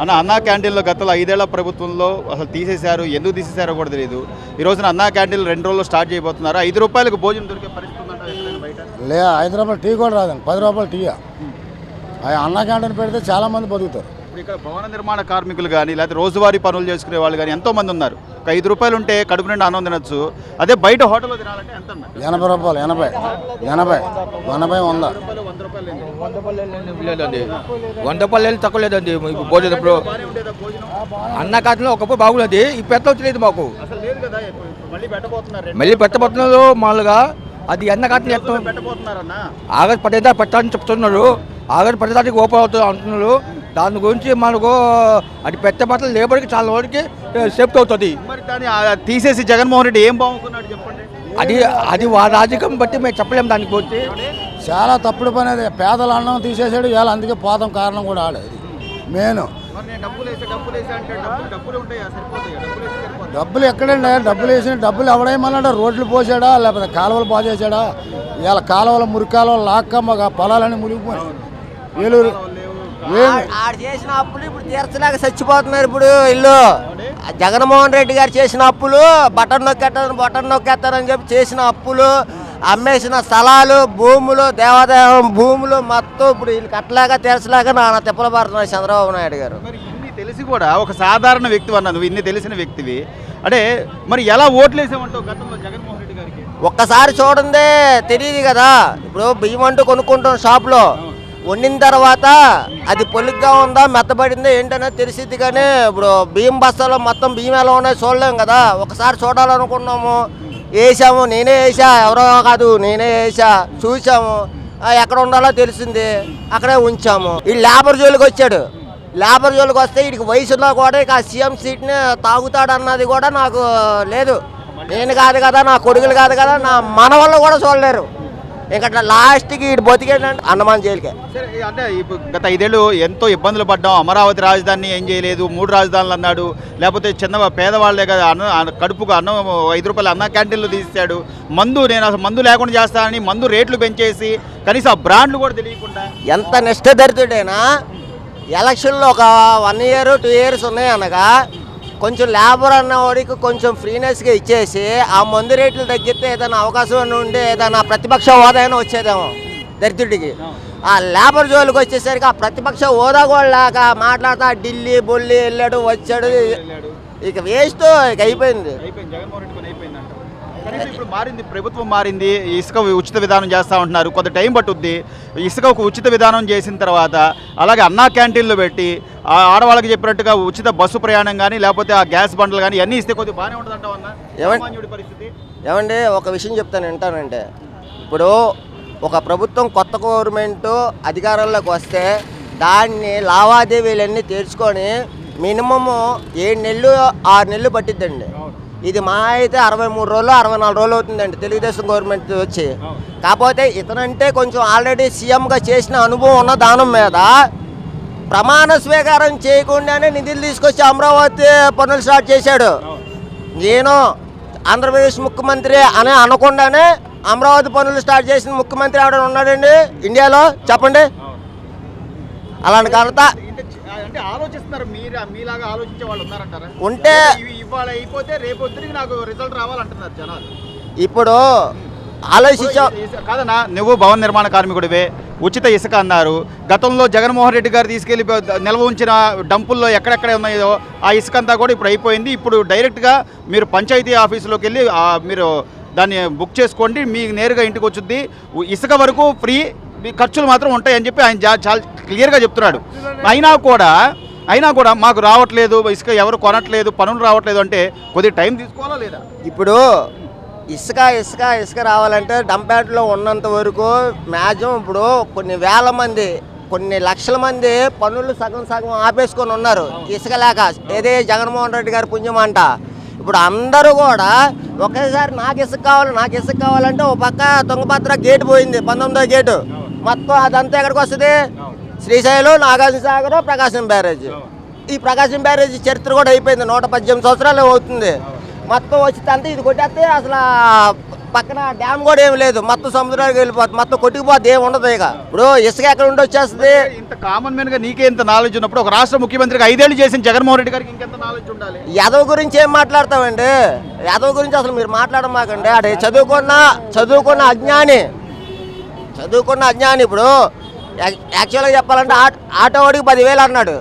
అన్న అన్నా క్యాంటీన్లో గతంలో 5 ఏళ్ల ప్రభుత్వంలో అసలు తీసేశారు, ఎందుకు తీసేశారో కూడా తెలియదు. ఈ రోజున అన్నా క్యాంటీన్లు 2 రోజుల్లో స్టార్ట్ చేయబోతున్నారు. 5 రూపాయలకు భోజనం దొరికే పరిస్థితి ఉందంట ఎక్కడైనా బయట? లే 5 రూపాయలు టీ కూడా రాదండి, 10 రూపాయలు టీ. అన్నా క్యాంటీన్ పెడితే చాలామంది బతుకుతారు. ఇప్పుడు ఇక్కడ భవన నిర్మాణ కార్మికులు కానీ లేకపోతే రోజువారీ పనులు చేసుకునే వాళ్ళు కానీ ఎంతోమంది ఉన్నారు. ఒక 5 రూపాయలు ఉంటే కడుపు నిండా ఆనందం తినొచ్చు. అదే బయట హోటల్లో తినాలంటే ఎంత? 80 రూపాయలు, 80, 100. 100 రూపాయలు తక్కువ లేదండి. భోజనం ఇప్పుడు అన్న కాటలో ఒకప్పుడు బాగున్నది, ఈ పెద్ద వచ్చలేదు మాకు. మళ్ళీ పెట్టబోతున్నారు మామూలుగా. అది అన్న కాటని ఆగస్టు 15 పెట్టాలని చెప్తున్నారు. ఆగస్టు 15 ఓపెన్ అవుతుంది అంటున్నారు. దాని గురించి మనకు అది పెట్టబట్ల లేబర్కి చాలా వరకు సేఫ్టీ అవుతుంది. తీసేసి జగన్మోహన్ రెడ్డి ఏం బాగున్నాడు చెప్పండి. అది వారి రాజకీయం బట్టి మేము చెప్పలేము. దానికి గురించి చాలా తప్పుడు పని. అది పేదల అన్నం తీసేసాడు ఇవాళ, అందుకే పోతాం కారణం కూడా ఆడేది మెయిన్. డబ్బులు ఎక్కడండి? డబ్బులు వేసిన డబ్బులు ఎవడేమన్నాడు? రోడ్లు పోసాడా లేకపోతే కాలువలు బాగు చేశాడా? ఇవాళ కాలువలు మురికాలువలు లాక్క మాకు పొలాలన్నీ మురిగిపోయి ఏలూరు ఆడు చేసిన అప్పులు ఇప్పుడు తీర్చలేక చచ్చిపోతున్నారు. ఇప్పుడు ఇల్లు జగన్మోహన్ రెడ్డి గారు చేసిన అప్పులు బటన్ నొక్కేస్తారని చెప్పి చేసిన అప్పులు, అమ్మేసిన స్థలాలు, భూములు, దేవాదాయం భూములు మొత్తం ఇప్పుడు వీళ్ళు కట్టలేక తీర్చలేక నాన్న తిప్పలు పడుతున్నారు చంద్రబాబు నాయుడు గారు. తెలిసి కూడా ఒక సాధారణ వ్యక్తి అన్నా, నువ్వు ఇన్ని తెలిసిన వ్యక్తివి అంటే మరి ఎలా ఓట్లు వేసామంటావు గతంలో జగన్మోహన్ రెడ్డి గారికి? ఒక్కసారి చూడండి తెలియదు కదా. ఇప్పుడు బియ్యం అంటూ కొనుక్కుంటాం షాప్లో, వండిన తర్వాత అది పొలిగ్గా ఉందా మెత్తబడిందా ఏంటనేది తెలిసిద్ది. కానీ ఇప్పుడు బియ్యం బస్తాలో మొత్తం బియ్యం ఎలా ఉన్నాయో చూడలేము కదా. ఒకసారి చూడాలనుకున్నాము, వేసాము. నేనే వేసా, ఎవరో కాదు, నేనే వేసా. చూసాము, ఎక్కడ ఉండాలో తెలిసింది, అక్కడే ఉంచాము. ఈ లేబర్ జోలికి వచ్చాడు. లేబర్ జోలికి వస్తే వీడికి వయసులో కూడా ఇక సీఎం సీట్ని తాగుతాడన్నది కూడా నాకు లేదు. నేను కాదు కదా, నా కొడుకులు కాదు కదా, నా మనవాళ్ళు కూడా చూడలేరు. ఇంకా లాస్ట్కి ఇటు బతికేటంటే అన్నమాన్ జైలుకే. అంటే ఇప్పుడు గత 5 ఏళ్ళు ఎంతో ఇబ్బందులు పడ్డాం. అమరావతి రాజధానిని ఏం చేయలేదు, 3 రాజధానులు అన్నాడు. లేకపోతే చిన్న పేదవాళ్లే కదా కడుపుకు అన్నం 5 రూపాయలు అన్న క్యాంటీన్లు తీసాడు. నేను అసలు మందు లేకుండా చేస్తానని మందు రేట్లు పెంచేసి కనీసం ఆ బ్రాండ్లు కూడా తెలియకుండా. ఎంత నిష్ఠదరిద్రుడైనా ఎలక్షన్లో ఒక 1 year 2 years ఉన్నాయి అనగా కొంచెం లేబర్ అన్నవాడికి కొంచెం ఫ్రీనెస్గా ఇచ్చేసి ఆ మందు రేట్లు తగ్గితే ఏదైనా అవకాశం ఉండి ఏదైనా ప్రతిపక్ష హోదా అయినా వచ్చేదేమో దరిద్రుడికి. ఆ లేబర్ జోలికి వచ్చేసరికి ఆ ప్రతిపక్ష హోదా కూడా లేక మాట్లాడుతా ఢిల్లీ బొల్లి వెళ్ళాడు వచ్చాడు. ఇక వేస్ట్, ఇక అయిపోయింది. ఇప్పుడు మారింది, ప్రభుత్వం మారింది. ఇసుక ఉచిత విధానం చేస్తూ ఉంటున్నారు. కొంత టైం పట్టుద్ది. ఇసుక ఒక ఉచిత విధానం చేసిన తర్వాత అలాగే అన్నా క్యాంటీన్లు పెట్టి ఆడవాళ్ళకి చెప్పినట్టుగా ఉచిత బస్సు ప్రయాణం కానీ లేకపోతే ఆ గ్యాస్ బండ్లు కానీ అన్నీ ఇస్తే కొద్దిగా బాగానే ఉంటుంది అంటావు అన్న పరిస్థితి. ఏమండి ఒక విషయం చెప్తాను వింటానంటే, ఇప్పుడు ఒక ప్రభుత్వం కొత్త గవర్నమెంట్ అధికారంలోకి వస్తే దాన్ని లావాదేవీలన్నీ తీర్చుకొని మినిమము 7 నెలలు 6 నెలలు పట్టిద్దండి. ఇది మా అయితే 63 రోజులు 64 రోజులు అవుతుందండి తెలుగుదేశం గవర్నమెంట్ వచ్చి. కాకపోతే ఇతనంటే కొంచెం ఆల్రెడీ సీఎంగా చేసిన అనుభవం ఉన్న దానం మీద ప్రమాణ స్వీకారం చేయకుండానే నిధులు తీసుకొచ్చి అమరావతి పనులు స్టార్ట్ చేశాడు. నేను ఆంధ్రప్రదేశ్ ముఖ్యమంత్రి అని అనకుండానే అమరావతి పనులు స్టార్ట్ చేసిన ముఖ్యమంత్రి ఎవరైనా ఉన్నాడండి ఇండియాలో? చెప్పండి. అలాంటి కారణత అంటే ఆలోచిస్తున్నారు మీలాగా ఆలోచించే వాళ్ళు ఉన్నారంటారా? ఉంటే ఇవాళ అయిపోతే రేపు నాకు రిజల్ట్ రావాలంటున్నారు జనాలు. ఇప్పుడు ఆలోచించా కాదన్నా, నువ్వు భవన నిర్మాణ కార్మికుడివే, ఉచిత ఇసుక అన్నారు. గతంలో జగన్మోహన్ రెడ్డి గారు తీసుకెళ్లి నిల్వ ఉంచిన డంపుల్లో ఎక్కడెక్కడ ఉన్నాయో ఆ ఇసుక అంతా కూడా ఇప్పుడు అయిపోయింది. ఇప్పుడు డైరెక్ట్గా మీరు పంచాయతీ ఆఫీసులోకి వెళ్ళి మీరు దాన్ని బుక్ చేసుకోండి, మీకు నేరుగా ఇంటికి వచ్చుద్ది. ఇసుక వరకు ఫ్రీ, ఖర్చులు మాత్రం ఉంటాయని చెప్పి ఆయన చాలా క్లియర్గా చెప్తున్నాడు. అయినా కూడా మాకు రావట్లేదు ఇసుక, ఎవరు కొనట్లేదు, పనులు రావట్లేదు అంటే కొద్దిగా టైం తీసుకోవాలా లేదా? ఇప్పుడు ఇసుక రావాలంటే డంప్యార్డ్లో ఉన్నంత వరకు మ్యాక్సిమం ఇప్పుడు కొన్ని వేల మంది కొన్ని లక్షల మంది పనులు సగం ఆపేసుకొని ఉన్నారు ఇసుక లేక. ఏదే జగన్మోహన్ రెడ్డి గారి పుణ్యం అంట. ఇప్పుడు అందరూ కూడా ఒకేసారి నాకు ఇసుక కావాలంటే ఓ పక్క తుంగభద్ర గేటు పోయింది, 19వ గేటు. మొత్తం అదంతా ఎక్కడికి వస్తుంది? శ్రీశైలం, నాగార్జున సాగర్, ప్రకాశం బ్యారేజ్. ఈ ప్రకాశం బ్యారేజ్ చరిత్ర కూడా అయిపోయింది, 118 సంవత్సరాలు అవుతుంది. మొత్తం వచ్చి ఇది కొట్టేస్తే అసలు పక్కన డ్యామ్ కూడా ఏమి లేదు, మొత్తం సముద్రానికి వెళ్ళిపోతుంది, మొత్తం కొట్టుకుపోద్ది, ఏమి ఉండదు. ఇక ఇప్పుడు ఇసుక ఎక్కడ ఉండి వచ్చేస్తుంది. ఇంత కామన్ మ్యాన్ గా నీకే ఇంత నాలెడ్జ్ ఉన్నప్పుడు ఒక రాష్ట్ర ముఖ్యమంత్రికి 5 ఏళ్ళు చేసిన జగన్మోహన్ రెడ్డి గారికి ఇంకెంత నాలెడ్జ్ ఉండాలి? యాదవ్ గురించి ఏం మాట్లాడతామండి? యాదవ్ గురించి అసలు మీరు మాట్లాడమాకండి. అదే చదువుకున్న అజ్ఞాని, ఇప్పుడు యాక్చువల్గా చెప్పాలంటే ఆటోవాడికి 10,000 అన్నాడు.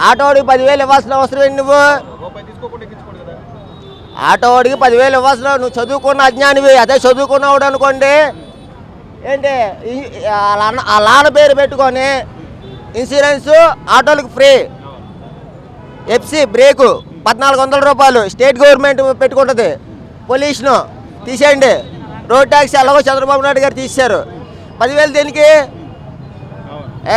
ఆటోవాడికి 10,000 ఇవ్వాల్సిన అవసరం ఏంటి? నువ్వు ఆటోవాడికి 10,000 ఇవ్వాల్సిన, నువ్వు చదువుకున్న అజ్ఞానివి. అదే చదువుకున్నావుడు అనుకోండి, ఏంటి ఆ లాన పేరు పెట్టుకొని ఇన్సూరెన్స్ ఆటోలకు ఫ్రీ, ఎఫ్సి బ్రేకు 1,400 రూపాయలు స్టేట్ గవర్నమెంట్ పెట్టుకుంటుంది. పొల్యూషను తీసేయండి, రోడ్ ట్యాక్స్ ఎలాగో చంద్రబాబు నాయుడు గారు తీశారు. 10,000 దేనికి?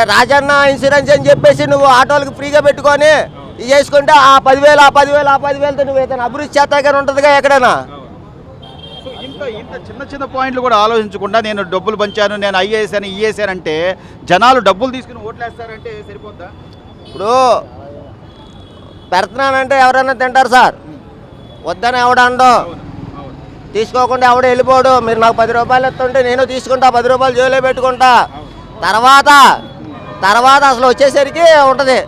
రాజన్న ఇన్సూరెన్స్ అని చెప్పేసి నువ్వు ఆటోలకు ఫ్రీగా పెట్టుకొని ఇది చేసుకుంటే ఆ 10,000తో నువ్వు ఏదైనా అభివృద్ధి చేస్తాగానే ఉంటుందిగా ఎక్కడైనా. ఇంత చిన్న పాయింట్లు కూడా ఆలోచించకుండా నేను డబ్బులు పంచాను, నేను ఐఏసాను ఈఏసాను అంటే జనాలు డబ్బులు తీసుకుని ఓట్లేస్తారంటే సరిపోద్దా? ఇప్పుడు పెడుతున్నానంటే ఎవరైనా తింటారు సార్, వద్దని ఎవడండో, తీసుకోకుండా ఎవడో వెళ్ళిపోడు. మీరు నాకు 10 రూపాయలు ఇస్తుంటే నేను తీసుకుంటా, 10 రూపాయలు జోలో పెట్టుకుంటా. తర్వాత అసలు వచ్చేసరికి ఉంటుంది